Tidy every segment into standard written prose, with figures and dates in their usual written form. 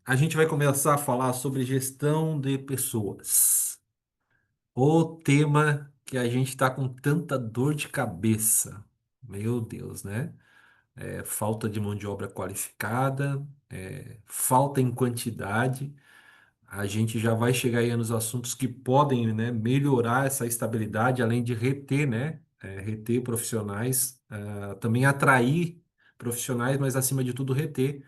A gente vai começar a falar sobre gestão de pessoas. O tema que a gente está com tanta dor de cabeça. Meu Deus, né? Falta de mão de obra qualificada, falta em quantidade. A gente já vai chegar aí nos assuntos que podem, né, melhorar essa estabilidade, além de reter, né? Reter profissionais, também atrair profissionais, mas acima de tudo reter.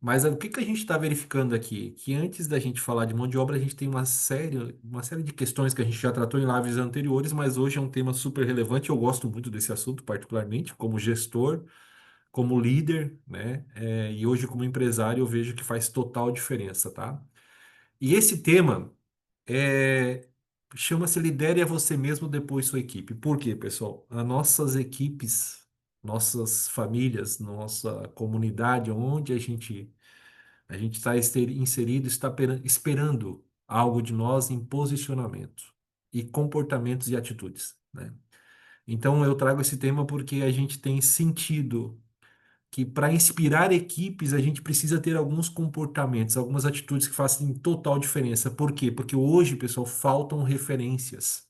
Mas o que que a gente está verificando aqui? Que antes da gente falar de mão de obra, a gente tem uma série de questões que a gente já tratou em lives anteriores, mas hoje é um tema super relevante. Eu gosto muito desse assunto, particularmente, como gestor, como líder, né? E hoje, como empresário, eu vejo que faz total diferença, tá? E esse tema é, chama-se Lidere a você mesmo, depois sua equipe. Por quê, pessoal? As nossas equipes, nossas famílias, nossa comunidade, onde a gente está inserido, está esperando algo de nós em posicionamento e comportamentos e atitudes, né? Então eu trago esse tema porque a gente tem sentido que para inspirar equipes a gente precisa ter alguns comportamentos, algumas atitudes que façam total diferença. Por quê? Porque hoje, pessoal, faltam referências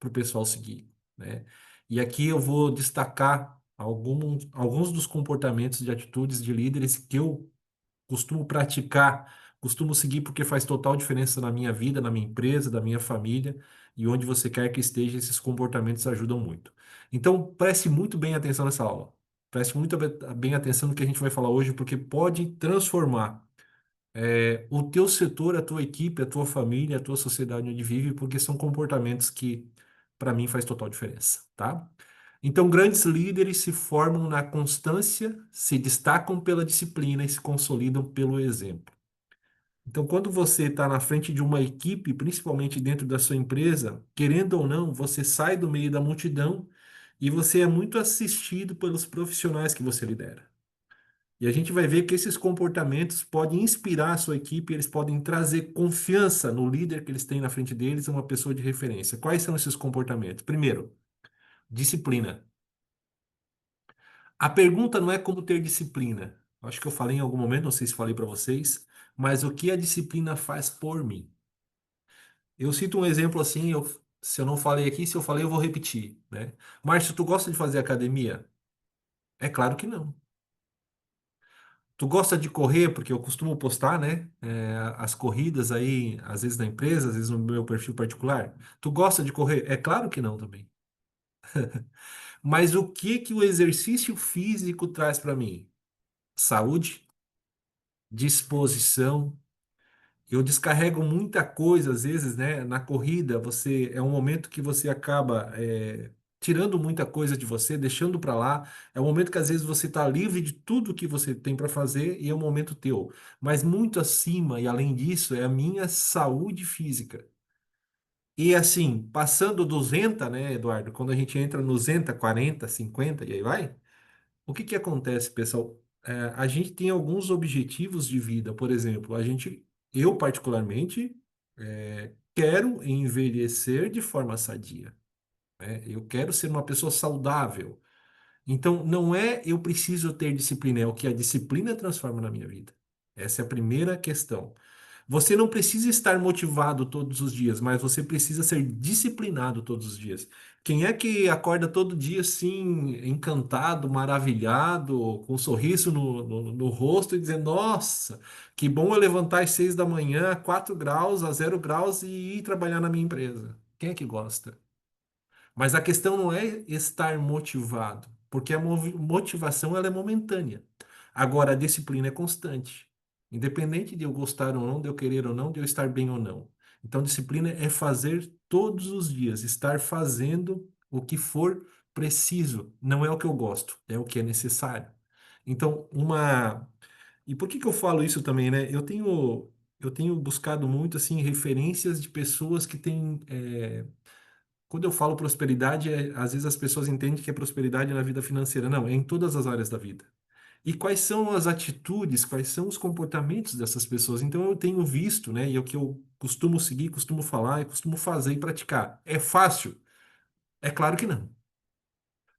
para o pessoal seguir, né? E aqui eu vou destacar alguns dos comportamentos de atitudes de líderes que eu costumo praticar, costumo seguir porque faz total diferença na minha vida, na minha empresa, da minha família e onde você quer que esteja, esses comportamentos ajudam muito. Então, preste muito bem atenção nessa aula. Preste muito bem atenção no que a gente vai falar hoje, porque pode transformar o teu setor, a tua equipe, a tua família, a tua sociedade onde vive, porque são comportamentos que, para mim, faz total diferença, tá? Então, grandes líderes se formam na constância, se destacam pela disciplina e se consolidam pelo exemplo. Então, quando você está na frente de uma equipe, principalmente dentro da sua empresa, querendo ou não, você sai do meio da multidão e você é muito assistido pelos profissionais que você lidera. E a gente vai ver que esses comportamentos podem inspirar a sua equipe, eles podem trazer confiança no líder que eles têm na frente deles, uma pessoa de referência. Quais são esses comportamentos? Primeiro, disciplina. A pergunta não é como ter disciplina. Acho que eu falei em algum momento, não sei se falei para vocês, mas o que a disciplina faz por mim? Eu cito um exemplo assim, se eu não falei aqui, se eu falei, eu vou repetir, né? Márcio, tu gosta de fazer academia? É claro que não. Tu gosta de correr? Porque eu costumo postar, né? As corridas aí, às vezes na empresa, às vezes no meu perfil particular. Tu gosta de correr? É claro que não também. Mas o que que o exercício físico traz para mim? Saúde, disposição. Eu descarrego muita coisa, às vezes, né? Na corrida, é um momento que você acaba tirando muita coisa de você, deixando para lá. É um momento que às vezes você está livre de tudo que você tem para fazer e é um momento teu. Mas muito acima e além disso é a minha saúde física. E assim, passando 200, né, Eduardo? Quando a gente entra no 200, 40, 50 e aí vai. O que que acontece, pessoal? A gente tem alguns objetivos de vida, por exemplo, eu particularmente, quero envelhecer de forma sadia, né? Eu quero ser uma pessoa saudável. Então, não é eu preciso ter disciplina, é o que a disciplina transforma na minha vida. Essa é a primeira questão. Você não precisa estar motivado todos os dias, mas você precisa ser disciplinado todos os dias. Quem é que acorda todo dia assim, encantado, maravilhado, com um sorriso no rosto e dizendo: Nossa, que bom eu levantar às 6 da manhã, a 4 graus, a 0 graus e ir trabalhar na minha empresa? Quem é que gosta? Mas a questão não é estar motivado, porque a motivação ela é momentânea. Agora, a disciplina é constante. Independente de eu gostar ou não, de eu querer ou não, de eu estar bem ou não. Então, disciplina é fazer todos os dias, estar fazendo o que for preciso. Não é o que eu gosto, é o que é necessário. Então, uma. E por que que eu falo isso também, né? Eu tenho buscado muito assim referências de pessoas que têm quando eu falo prosperidade, às vezes as pessoas entendem que é prosperidade na vida financeira. Não, é em todas as áreas da vida. E quais são as atitudes, quais são os comportamentos dessas pessoas? Então eu tenho visto, né? E é o que eu costumo seguir, costumo falar, e costumo fazer e praticar. É fácil? É claro que não.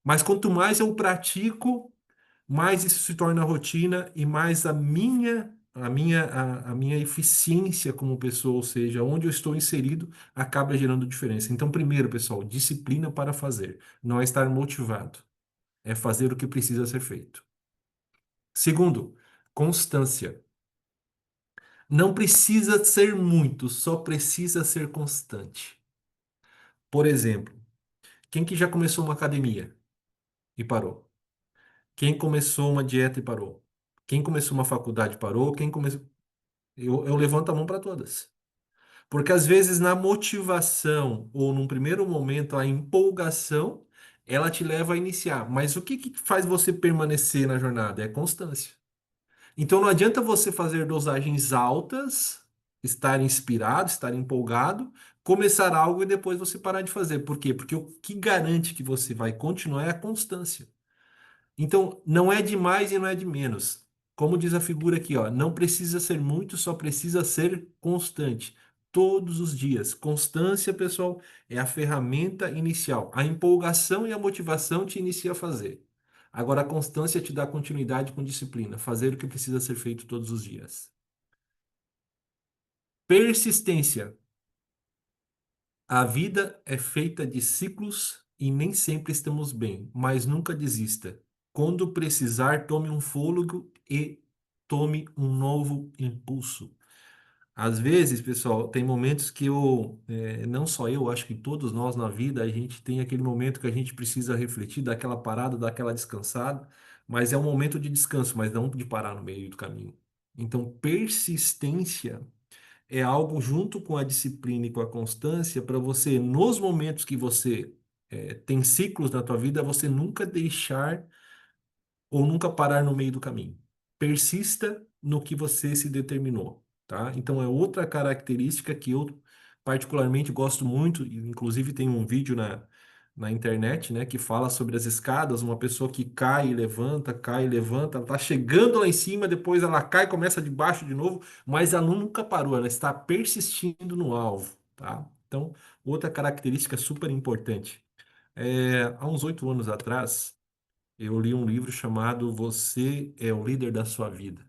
Mas quanto mais eu pratico, mais isso se torna rotina e mais a minha a minha eficiência como pessoa, ou seja, onde eu estou inserido, acaba gerando diferença. Então, primeiro, pessoal, disciplina para fazer, não é estar motivado, é fazer o que precisa ser feito. Segundo, constância. Não precisa ser muito, só precisa ser constante. Por exemplo, quem que já começou uma academia e parou? Quem começou uma dieta e parou? Quem começou uma faculdade e parou? Quem começou. Eu levanto a mão para todas. Porque às vezes na motivação ou num primeiro momento a empolgação, ela te leva a iniciar. Mas o que que faz você permanecer na jornada? É constância. Então não adianta você fazer dosagens altas, estar inspirado, estar empolgado, começar algo e depois você parar de fazer. Por quê? Porque o que garante que você vai continuar é a constância. Então, não é de mais e não é de menos. Como diz a figura aqui, ó, não precisa ser muito, só precisa ser constante. Todos os dias. Constância, pessoal, é a ferramenta inicial. A empolgação e a motivação te inicia a fazer. Agora, a constância te dá continuidade com disciplina. Fazer o que precisa ser feito todos os dias. Persistência. A vida é feita de ciclos e nem sempre estamos bem, mas nunca desista. Quando precisar, tome um fôlego e tome um novo impulso. Às vezes, pessoal, tem momentos que não só eu, acho que todos nós na vida, a gente tem aquele momento que a gente precisa refletir, dar aquela parada, dar aquela descansada, mas é um momento de descanso, mas não de parar no meio do caminho. Então, persistência é algo junto com a disciplina e com a constância para você, nos momentos que você tem ciclos na tua vida, você nunca deixar ou nunca parar no meio do caminho. Persista no que você se determinou, tá? Então é outra característica que eu particularmente gosto muito, e inclusive tem um vídeo na internet, né, que fala sobre as escadas, uma pessoa que cai e levanta, ela tá chegando lá em cima, depois ela cai, e começa de baixo de novo, mas ela nunca parou, ela está persistindo no alvo, tá? Então, outra característica super importante. Há uns 8 anos atrás, eu li um livro chamado Você é o Líder da Sua Vida.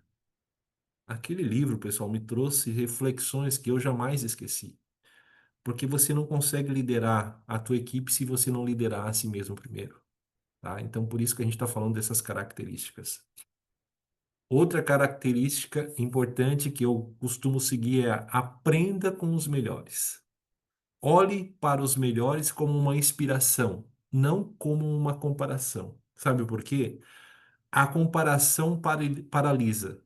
Aquele livro, pessoal, me trouxe reflexões que eu jamais esqueci. Porque você não consegue liderar a tua equipe se você não liderar a si mesmo primeiro, tá? Então, por isso que a gente está falando dessas características. Outra característica importante que eu costumo seguir é aprenda com os melhores. Olhe para os melhores como uma inspiração, não como uma comparação. Sabe por quê? A comparação paralisa,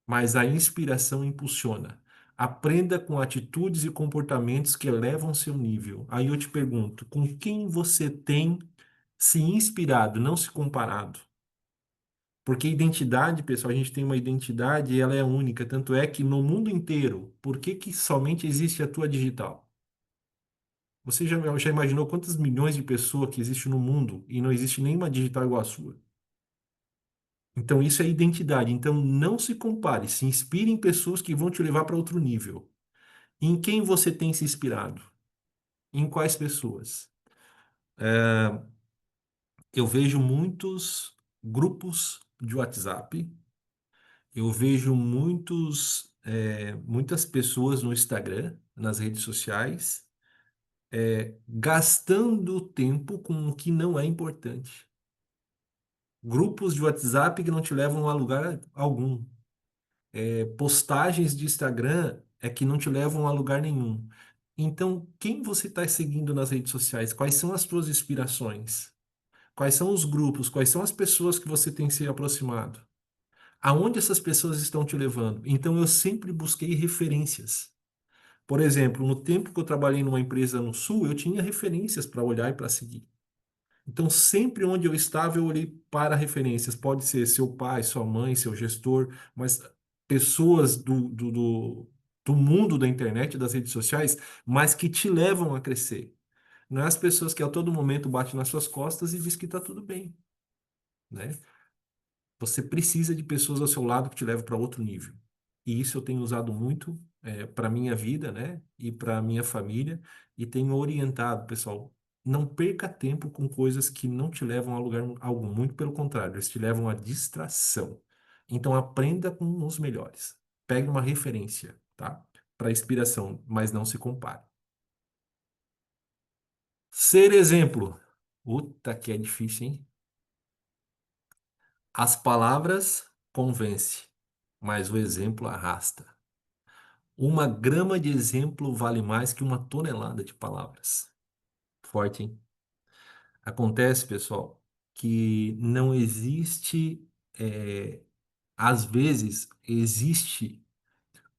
mas a inspiração impulsiona. Aprenda com atitudes e comportamentos que elevam seu nível. Aí eu te pergunto, com quem você tem se inspirado, não se comparado? Porque identidade, pessoal, a gente tem uma identidade e ela é única. Tanto é que no mundo inteiro, por que que somente existe a tua digital? Você já imaginou quantas milhões de pessoas que existem no mundo e não existe nenhuma digital igual à sua? Então, isso é identidade. Então, não se compare. Se inspire em pessoas que vão te levar para outro nível. Em quem você tem se inspirado? Em quais pessoas? Eu vejo muitos grupos de WhatsApp. Eu vejo muitas pessoas no Instagram, nas redes sociais, gastando tempo com o que não é importante. Grupos de WhatsApp que não te levam a lugar algum. Postagens de Instagram que não te levam a lugar nenhum. Então, quem você está seguindo nas redes sociais? Quais são as suas inspirações? Quais são os grupos? Quais são as pessoas que você tem se aproximado? Aonde essas pessoas estão te levando? Então, eu sempre busquei referências. Por exemplo, no tempo que eu trabalhei numa empresa no Sul, eu tinha referências para olhar e para seguir. Então, sempre onde eu estava, eu olhei para referências. Pode ser seu pai, sua mãe, seu gestor, mas pessoas do mundo da internet, das redes sociais, mas que te levam a crescer. Não é as pessoas que a todo momento batem nas suas costas e diz que está tudo bem, né? Você precisa de pessoas ao seu lado que te levam para outro nível. E isso eu tenho usado muito para minha vida, né? E para minha família. E tenho orientado, pessoal, não perca tempo com coisas que não te levam a lugar algum. Muito pelo contrário, eles te levam à distração. Então aprenda com os melhores. Pegue uma referência, tá? Para inspiração, mas não se compare. Ser exemplo. Puta que é difícil, hein? As palavras convencem, mas o exemplo arrasta. Uma grama de exemplo vale mais que uma tonelada de palavras. Forte, hein? Acontece, pessoal, que não existe, às vezes, existe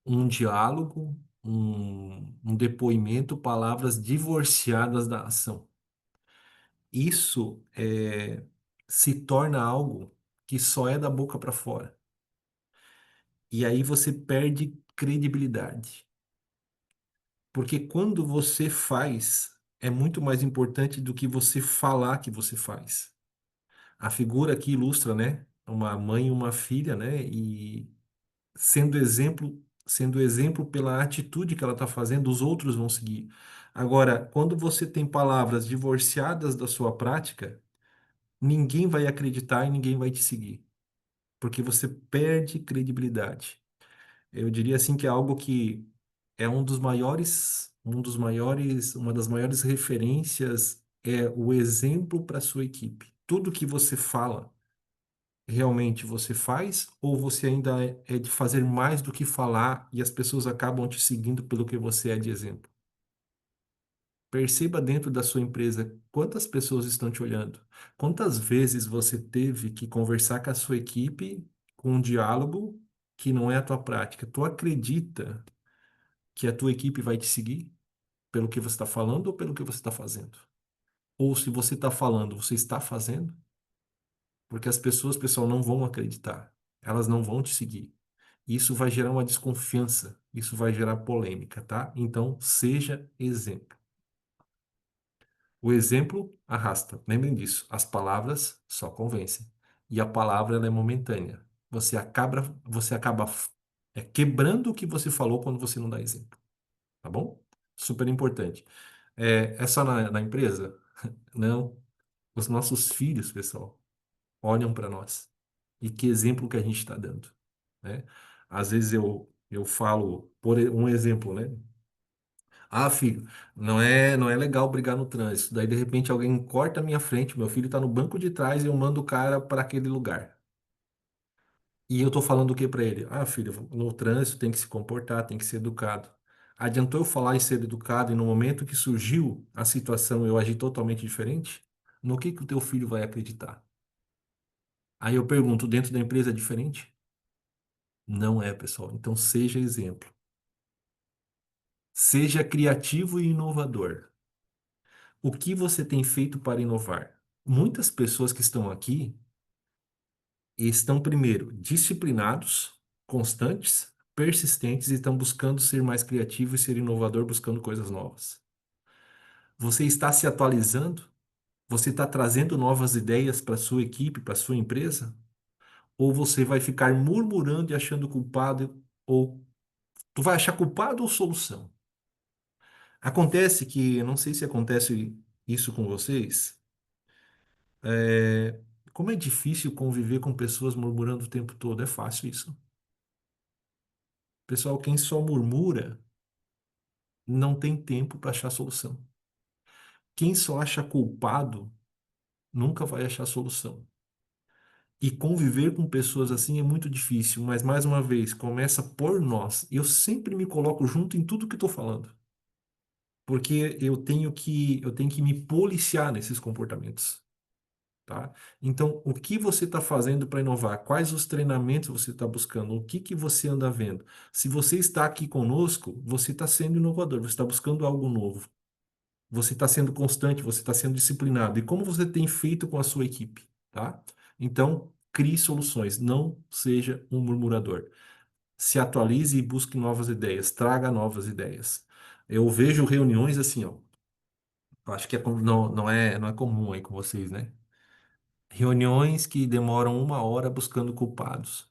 um diálogo, um depoimento, palavras divorciadas da ação. Isso se torna algo que só é da boca para fora. E aí você perde credibilidade. Porque quando você faz, é muito mais importante do que você falar que você faz. A figura aqui ilustra, né? Uma mãe e uma filha, né? E sendo exemplo pela atitude que ela está fazendo, os outros vão seguir. Agora, quando você tem palavras divorciadas da sua prática, ninguém vai acreditar e ninguém vai te seguir, porque você perde credibilidade. Eu diria assim que é algo que é uma das maiores referências é o exemplo para sua equipe. Tudo que você fala, realmente você faz ou você ainda é de fazer mais do que falar e as pessoas acabam te seguindo pelo que você é de exemplo? Perceba dentro da sua empresa quantas pessoas estão te olhando. Quantas vezes você teve que conversar com a sua equipe com um diálogo que não é a tua prática? Tu acredita que a tua equipe vai te seguir pelo que você está falando ou pelo que você está fazendo? Ou se você está falando, você está fazendo? Porque as pessoas, pessoal, não vão acreditar. Elas não vão te seguir. Isso vai gerar uma desconfiança. Isso vai gerar polêmica, tá? Então, seja exemplo. O exemplo arrasta. Lembrem disso. As palavras só convencem. E a palavra ela é momentânea. Você acaba quebrando o que você falou quando você não dá exemplo. Tá bom? Super importante. É só na empresa? Não. Os nossos filhos, pessoal, olham para nós. E que exemplo que a gente está dando, né? Às vezes eu falo, um exemplo, né? Ah, filho, não é legal brigar no trânsito. Daí, de repente, alguém corta a minha frente, meu filho está no banco de trás e eu mando o cara para aquele lugar. E eu tô falando o que para ele? Ah, filho, no trânsito tem que se comportar, tem que ser educado. Adiantou eu falar em ser educado e no momento que surgiu a situação eu agi totalmente diferente? No que o teu filho vai acreditar? Aí eu pergunto, dentro da empresa é diferente? Não é, pessoal. Então seja exemplo. Seja criativo e inovador. O que você tem feito para inovar? Muitas pessoas que estão aqui estão, primeiro, disciplinados, constantes, persistentes e estão buscando ser mais criativo e ser inovador, buscando coisas novas. Você está se atualizando? Você está trazendo novas ideias para sua equipe, para sua empresa? Ou você vai ficar murmurando e achando culpado? Ou tu vai achar culpado ou solução? Acontece que, eu não sei se acontece isso com vocês, é, como é difícil conviver com pessoas murmurando o tempo todo. É fácil isso. Pessoal, quem só murmura não tem tempo para achar solução. Quem só acha culpado nunca vai achar solução. E conviver com pessoas assim é muito difícil, mas mais uma vez, começa por nós. Eu sempre me coloco junto em tudo que estou falando, porque eu tenho que me policiar nesses comportamentos. Tá? Então, o que você está fazendo para inovar? Quais os treinamentos você está buscando? O que que você anda vendo? Se você está aqui conosco, você está sendo inovador, você está buscando algo novo. Você está sendo constante, você está sendo disciplinado. E como você tem feito com a sua equipe, tá? Então, crie soluções, não seja um murmurador. Se atualize e busque novas ideias, traga novas ideias. Eu vejo reuniões assim, ó. Eu acho que não é comum aí com vocês, né? Reuniões que demoram uma hora buscando culpados.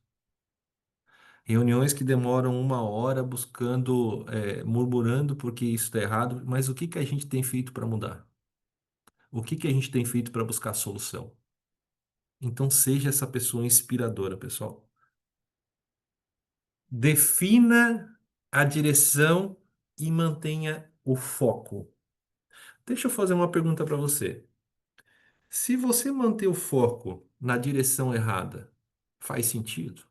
Reuniões que demoram uma hora buscando, murmurando porque isso está errado. Mas o que que a gente tem feito para mudar? O que que a gente tem feito para buscar solução? Então seja essa pessoa inspiradora, pessoal. Defina a direção e mantenha o foco. Deixa eu fazer uma pergunta para você. Se você manter o foco na direção errada, faz sentido?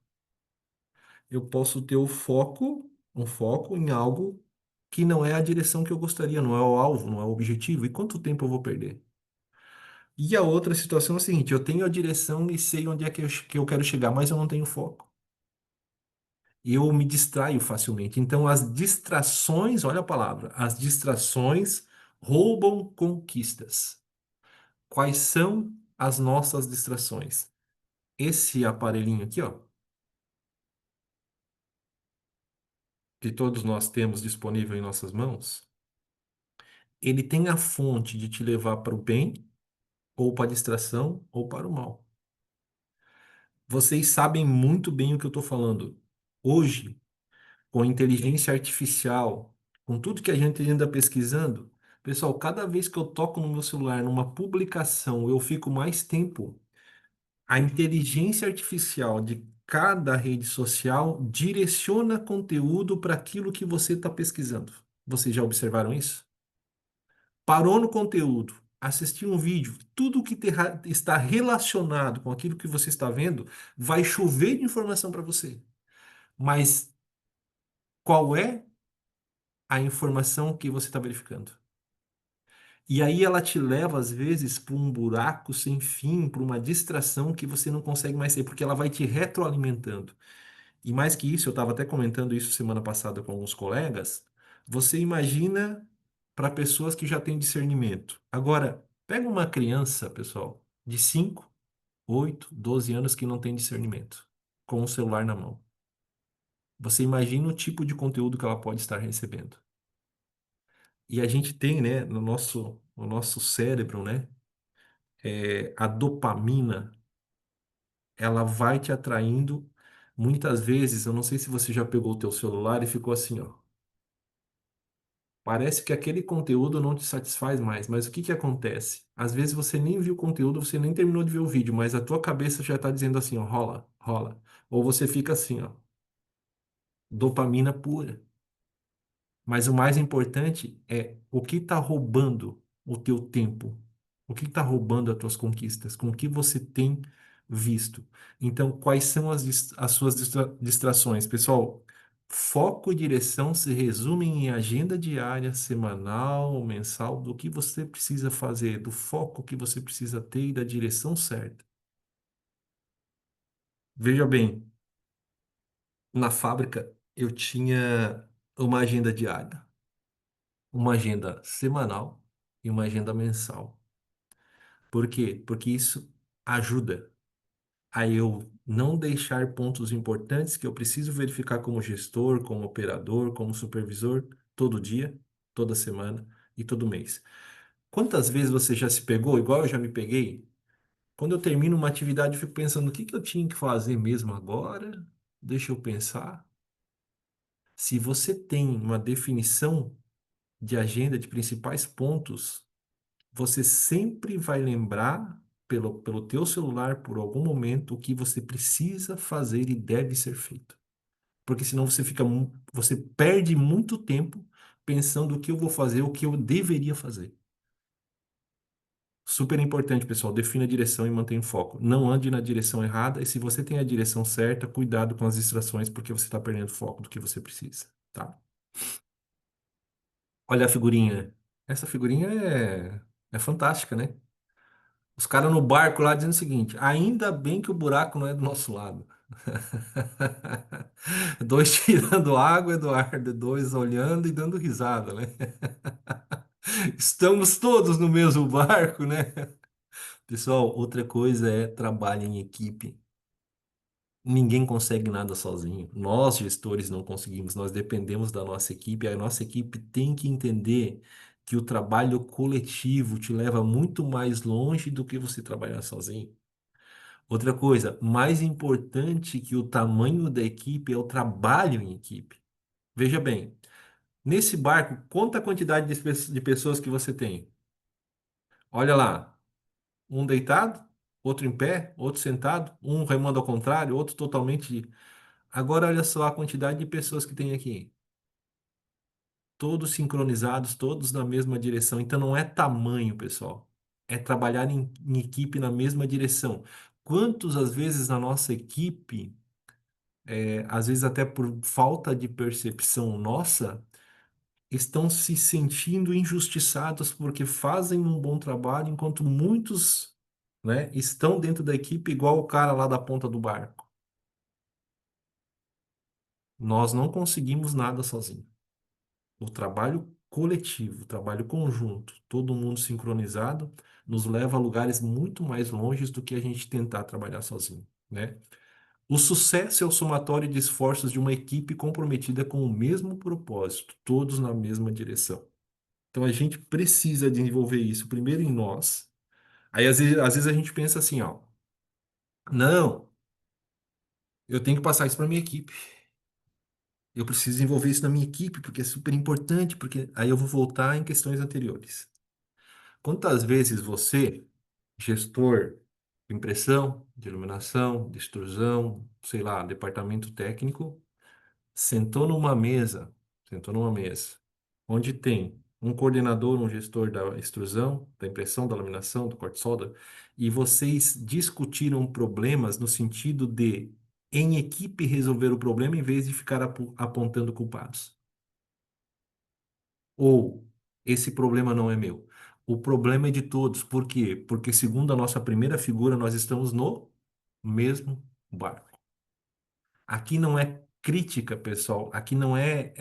Eu posso ter um foco em algo que não é a direção que eu gostaria, não é o alvo, não é o objetivo. E quanto tempo eu vou perder? E a outra situação é a seguinte: eu tenho a direção e sei onde é que eu quero chegar, mas eu não tenho foco. E eu me distraio facilmente. Então, as distrações, olha a palavra, as distrações roubam conquistas. Quais são as nossas distrações? Esse aparelhinho aqui, ó, que todos nós temos disponível em nossas mãos, ele tem a fonte de te levar para o bem, ou para a distração, ou para o mal. Vocês sabem muito bem o que eu estou falando. Hoje, com inteligência artificial, com tudo que a gente anda pesquisando, pessoal, cada vez que eu toco no meu celular, numa publicação, eu fico mais tempo. A inteligência artificial de cada rede social direciona conteúdo para aquilo que você está pesquisando. Vocês já observaram isso? Parou no conteúdo, assistiu um vídeo, tudo que está relacionado com aquilo que você está vendo, vai chover de informação para você. Mas qual é a informação que você está verificando? E aí ela te leva, às vezes, para um buraco sem fim, para uma distração que você não consegue mais ser, porque ela vai te retroalimentando. E mais que isso, eu estava até comentando isso semana passada com alguns colegas. Você imagina para pessoas que já têm discernimento. Agora, pega uma criança, pessoal, de 5, 8, 12 anos que não tem discernimento, com o celular na mão. Você imagina o tipo de conteúdo que ela pode estar recebendo. E a gente tem, né, no nosso cérebro, né, a dopamina, ela vai te atraindo. Muitas vezes, eu não sei se você já pegou o teu celular e ficou assim, ó. Parece que aquele conteúdo não te satisfaz mais, mas o que que acontece? Às vezes você nem viu o conteúdo, você nem terminou de ver o vídeo, mas a tua cabeça já está dizendo assim, ó, rola, rola. Ou você fica assim, ó, dopamina pura. Mas o mais importante é o que está roubando o teu tempo, o que está roubando as tuas conquistas, com o que você tem visto. Então, quais são as suas distrações? Pessoal, foco e direção se resumem em agenda diária, semanal, mensal, do que você precisa fazer, do foco que você precisa ter e da direção certa. Veja bem, na fábrica eu tinha uma agenda diária, uma agenda semanal e uma agenda mensal. Por quê? Porque isso ajuda a eu não deixar pontos importantes que eu preciso verificar como gestor, como operador, como supervisor, todo dia, toda semana e todo mês. Quantas vezes você já se pegou, igual eu já me peguei? Quando eu termino uma atividade, eu fico pensando, o que que eu tinha que fazer mesmo agora? Deixa eu pensar. Se você tem uma definição de agenda de principais pontos, você sempre vai lembrar pelo teu celular, por algum momento, o que você precisa fazer e deve ser feito. Porque senão você perde muito tempo pensando o que eu vou fazer, o que eu deveria fazer. Super importante, pessoal. Defina a direção e mantenha o foco. Não ande na direção errada. E se você tem a direção certa, cuidado com as distrações, porque você está perdendo foco do que você precisa, tá? Olha a figurinha. Essa figurinha é fantástica, né? Os caras no barco lá dizendo o seguinte: ainda bem que o buraco não é do nosso lado. Dois tirando água, Eduardo, dois olhando e dando risada, né? Estamos todos no mesmo barco, né? Pessoal, outra coisa é trabalho em equipe. Ninguém consegue nada sozinho. Nós, gestores, não conseguimos. Nós dependemos da nossa equipe. A nossa equipe tem que entender que o trabalho coletivo te leva muito mais longe do que você trabalhar sozinho. Outra coisa, mais importante que o tamanho da equipe é o trabalho em equipe. Veja bem, nesse barco, quanta quantidade de pessoas que você tem? Olha lá, um deitado, outro em pé, outro sentado, um remando ao contrário, outro totalmente. Agora olha só a quantidade de pessoas que tem aqui. Todos sincronizados, todos na mesma direção. Então não é tamanho, pessoal. É trabalhar em equipe na mesma direção. Quantos, às vezes, na nossa equipe, às vezes até por falta de percepção nossa, estão se sentindo injustiçados porque fazem um bom trabalho, enquanto muitos, né, estão dentro da equipe igual o cara lá da ponta do barco. Nós não conseguimos nada sozinho. O trabalho coletivo, o trabalho conjunto, todo mundo sincronizado, nos leva a lugares muito mais longes do que a gente tentar trabalhar sozinho, né? O sucesso é o somatório de esforços de uma equipe comprometida com o mesmo propósito, todos na mesma direção. Então a gente precisa desenvolver isso primeiro em nós. Aí às vezes a gente pensa assim, ó, não, eu tenho que passar isso para minha equipe. Eu preciso desenvolver isso na minha equipe porque é super importante, porque aí eu vou voltar em questões anteriores. Quantas vezes você, gestor de impressão, de iluminação, de extrusão, sei lá, departamento técnico, sentou numa mesa, sentou numa mesa, onde tem um coordenador, um gestor da extrusão, da impressão, da laminação, do corte-solda, e vocês discutiram problemas no sentido de, em equipe, resolver o problema em vez de ficar apontando culpados. Ou esse problema não é meu. O problema é de todos. Por quê? Porque, segundo a nossa primeira figura, nós estamos no mesmo barco. Aqui não é crítica, pessoal. Aqui não é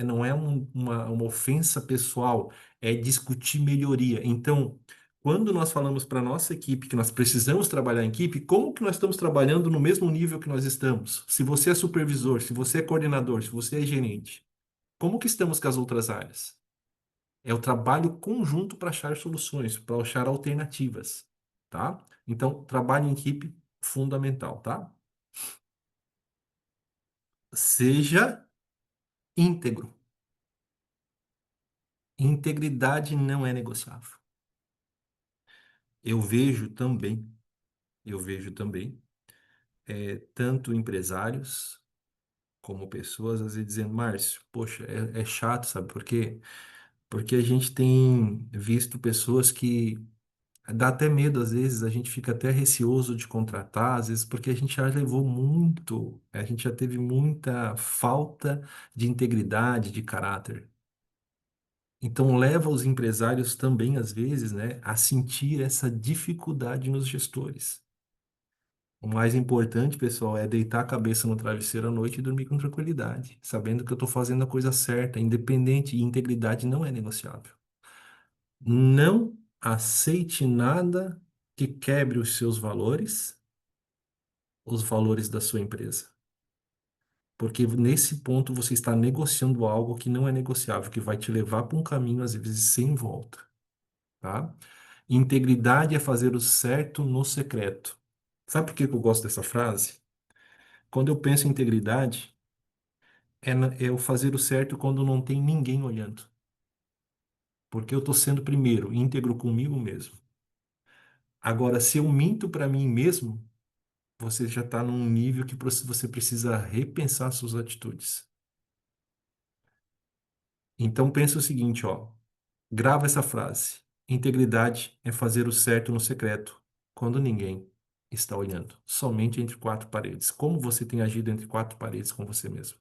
uma ofensa pessoal. É discutir melhoria. Então, quando nós falamos para a nossa equipe que nós precisamos trabalhar em equipe, como que nós estamos trabalhando no mesmo nível que nós estamos? Se você é supervisor, se você é coordenador, se você é gerente, como que estamos com as outras áreas? É o trabalho conjunto para achar soluções, para achar alternativas, tá? Então, trabalho em equipe fundamental, tá? Seja íntegro. Integridade não é negociável. Eu vejo também, eu vejo também, tanto empresários como pessoas às vezes dizendo, Márcio, poxa, é chato, sabe por quê? Porque a gente tem visto pessoas que dá até medo, às vezes, a gente fica até receoso de contratar, às vezes, porque a gente já levou muito, a gente já teve muita falta de integridade, de caráter. Então, leva os empresários também, às vezes, né, a sentir essa dificuldade nos gestores. O mais importante, pessoal, é deitar a cabeça no travesseiro à noite e dormir com tranquilidade, sabendo que eu estou fazendo a coisa certa, independente, e integridade não é negociável. Não aceite nada que quebre os valores da sua empresa. Porque nesse ponto você está negociando algo que não é negociável, que vai te levar para um caminho, às vezes, sem volta, tá? Integridade é fazer o certo no secreto. Sabe por que que eu gosto dessa frase? Quando eu penso em integridade, é eu fazer o certo quando não tem ninguém olhando. Porque eu estou sendo, primeiro, íntegro comigo mesmo. Agora, se eu minto para mim mesmo, você já está num nível que você precisa repensar suas atitudes. Então pensa o seguinte, ó, grava essa frase. Integridade é fazer o certo no secreto, quando ninguém está olhando, somente entre quatro paredes. Como você tem agido entre quatro paredes com você mesmo?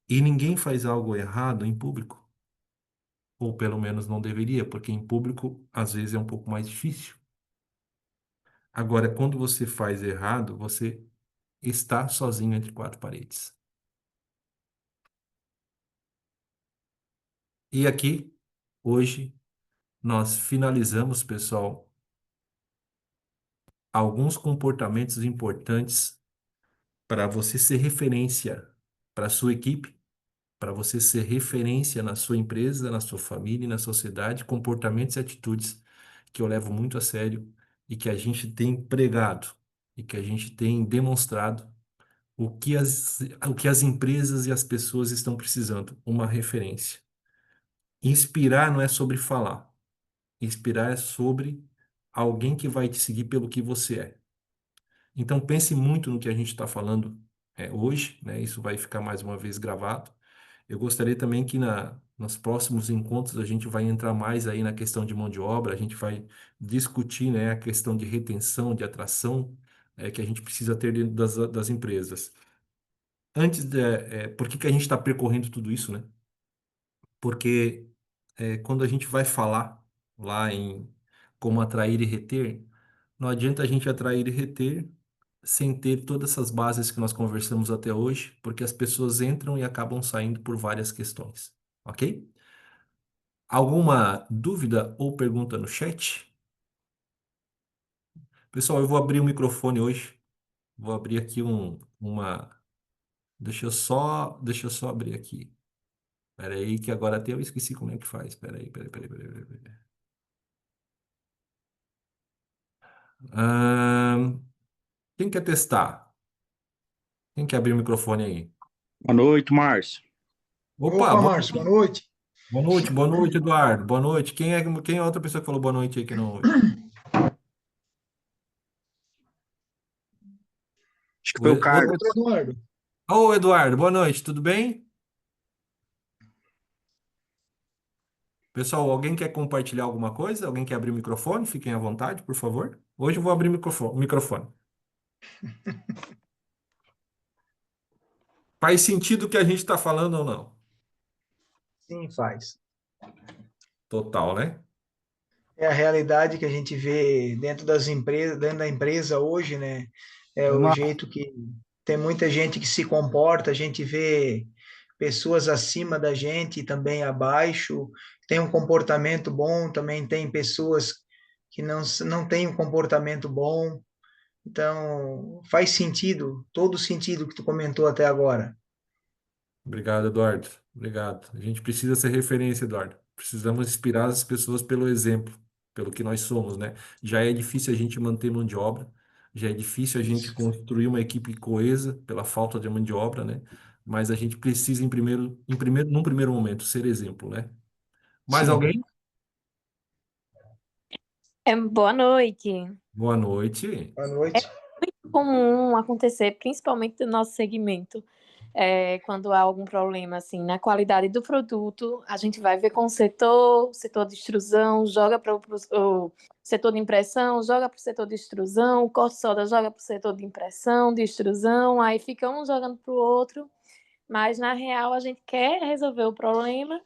E ninguém faz algo errado em público, ou pelo menos não deveria, porque em público às vezes é um pouco mais difícil. Agora, quando você faz errado, você está sozinho entre quatro paredes. E aqui, hoje, nós finalizamos, pessoal, alguns comportamentos importantes para você ser referência para a sua equipe, para você ser referência na sua empresa, na sua família e na sociedade, comportamentos e atitudes que eu levo muito a sério e que a gente tem pregado e que a gente tem demonstrado o que as empresas e as pessoas estão precisando, uma referência. Inspirar não é sobre falar. Inspirar é sobre alguém que vai te seguir pelo que você é. Então pense muito no que a gente está falando hoje, né? Isso vai ficar mais uma vez gravado. Eu gostaria também que nos próximos encontros a gente vai entrar mais aí na questão de mão de obra, a gente vai discutir, né, a questão de retenção, de atração, que a gente precisa ter dentro das empresas. Por que que a gente está percorrendo tudo isso, né? Porque quando a gente vai falar lá em como atrair e reter, não adianta a gente atrair e reter sem ter todas essas bases que nós conversamos até hoje, porque as pessoas entram e acabam saindo por várias questões, ok? Alguma dúvida ou pergunta no chat? Pessoal, eu vou abrir o microfone hoje. Vou abrir aqui uma. Deixa eu só abrir aqui. Espera aí, que agora até eu esqueci como é que faz. Espera aí, peraí. Ahn, quem quer testar? Quem quer abrir o microfone aí? Boa noite, Márcio. Opa, Opa, Márcio, boa noite. boa noite, Eduardo. Boa noite. Quem é a outra pessoa que falou boa noite aí que não ouviu? Acho que foi o Outro... Outro Eduardo. Ô, Eduardo, boa noite, tudo bem? Pessoal, alguém quer compartilhar alguma coisa? Alguém quer abrir o microfone? Fiquem à vontade, por favor. Hoje eu vou abrir o microfone. Faz sentido o que a gente está falando ou não? Sim, faz. Total, né? É a realidade que a gente vê dentro das empresas, dentro da empresa hoje, né? É Oi, o Márcio. jeito que tem muita gente que se comporta, a gente vê pessoas acima da gente e também abaixo, tem um comportamento bom, também tem pessoas que não têm um comportamento bom. Então, faz sentido, todo sentido que tu comentou até agora. Obrigado, Eduardo. Obrigado. A gente precisa ser referência, Eduardo. Precisamos inspirar as pessoas pelo exemplo, pelo que nós somos, né? Já é difícil a gente manter mão de obra, já é difícil a gente Isso. construir uma equipe coesa pela falta de mão de obra, né? Mas a gente precisa, num primeiro momento, ser exemplo, né? Mais Sim. alguém? Boa noite. Boa noite. Boa noite. Comum acontecer, principalmente no nosso segmento, quando há algum problema assim na qualidade do produto, a gente vai ver com o setor de extrusão, joga para o setor de impressão, joga para o setor de extrusão, o corte-solda joga para o setor de impressão, de extrusão, aí fica um jogando para o outro, mas na real a gente quer resolver o problema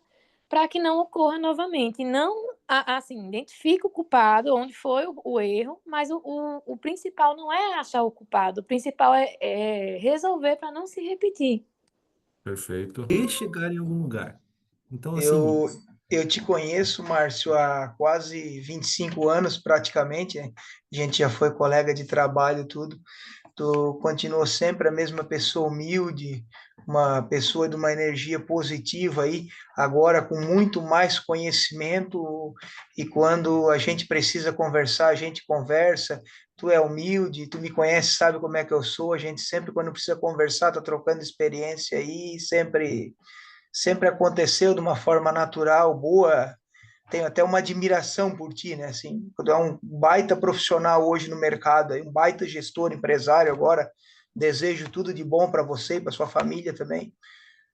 para que não ocorra novamente. Não, assim, identifica o culpado, onde foi o erro, mas o principal não é achar o culpado, o principal é resolver para não se repetir. Perfeito. E chegar em algum lugar. Então, assim, Eu, eu te conheço, Márcio, há quase 25 anos, praticamente, né? A gente já foi colega de trabalho, tudo. Tu continuou sempre a mesma pessoa humilde, uma pessoa de uma energia positiva aí, agora com muito mais conhecimento, e quando a gente precisa conversar, a gente conversa. Tu é humilde, tu me conhece, sabe como é que eu sou. A gente sempre, quando precisa conversar, tá trocando experiência aí, sempre aconteceu de uma forma natural, boa. Tenho até uma admiração por ti, né? Assim, tu é um baita profissional hoje no mercado, um baita gestor, empresário agora. Desejo tudo de bom para você e para sua família também.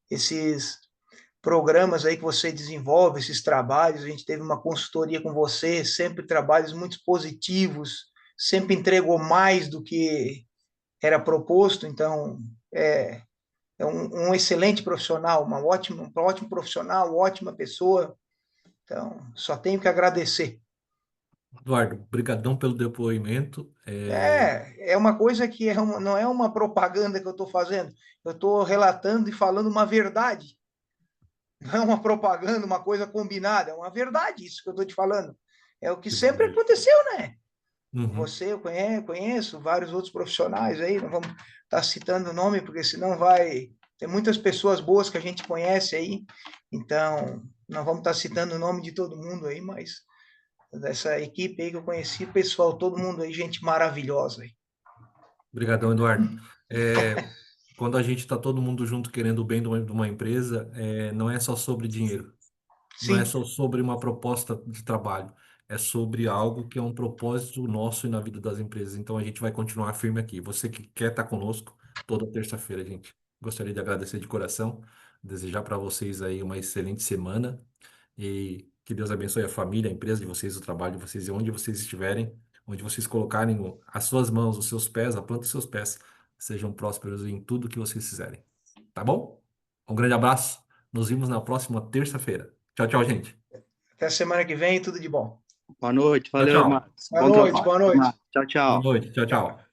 Esses programas aí que você desenvolve, esses trabalhos, a gente teve uma consultoria com você, sempre trabalhos muito positivos, sempre entregou mais do que era proposto, então é um excelente profissional, um ótimo profissional, ótima pessoa. Então, só tenho que agradecer. Eduardo, brigadão pelo depoimento. É uma coisa que não é uma propaganda que eu estou fazendo, eu estou relatando e falando uma verdade. Não é uma propaganda, uma coisa combinada, é uma verdade isso que eu estou te falando. É o que sempre Perfeito. aconteceu, né? Uhum. Você, eu conheço vários outros profissionais aí, não vamos estar citando o nome, porque senão vai. Tem muitas pessoas boas que a gente conhece aí, então não vamos estar citando o nome de todo mundo aí, mas dessa equipe aí que eu conheci, pessoal, todo mundo aí, gente maravilhosa aí. Obrigadão, Eduardo. É, quando a gente está todo mundo junto querendo o bem de uma empresa, não é só sobre dinheiro, não é Sim, só sobre uma proposta de trabalho, é sobre algo que é um propósito nosso e na vida das empresas. Então a gente vai continuar firme aqui. Você que quer estar conosco, toda terça-feira, gente. Gostaria de agradecer de coração, desejar para vocês aí uma excelente semana e que Deus abençoe a família, a empresa de vocês, o trabalho de vocês e onde vocês estiverem, onde vocês colocarem as suas mãos, os seus pés, a planta dos seus pés, sejam prósperos em tudo que vocês fizerem. Tá bom? Um grande abraço. Nos vemos na próxima terça-feira. Tchau, tchau, gente. Até semana que vem, tudo de bom. Boa noite, Tchau, valeu, tchau. Marcos. Boa Bom noite, trabalho. boa Até noite. mais. Tchau, Boa tchau. noite. Tchau, tchau.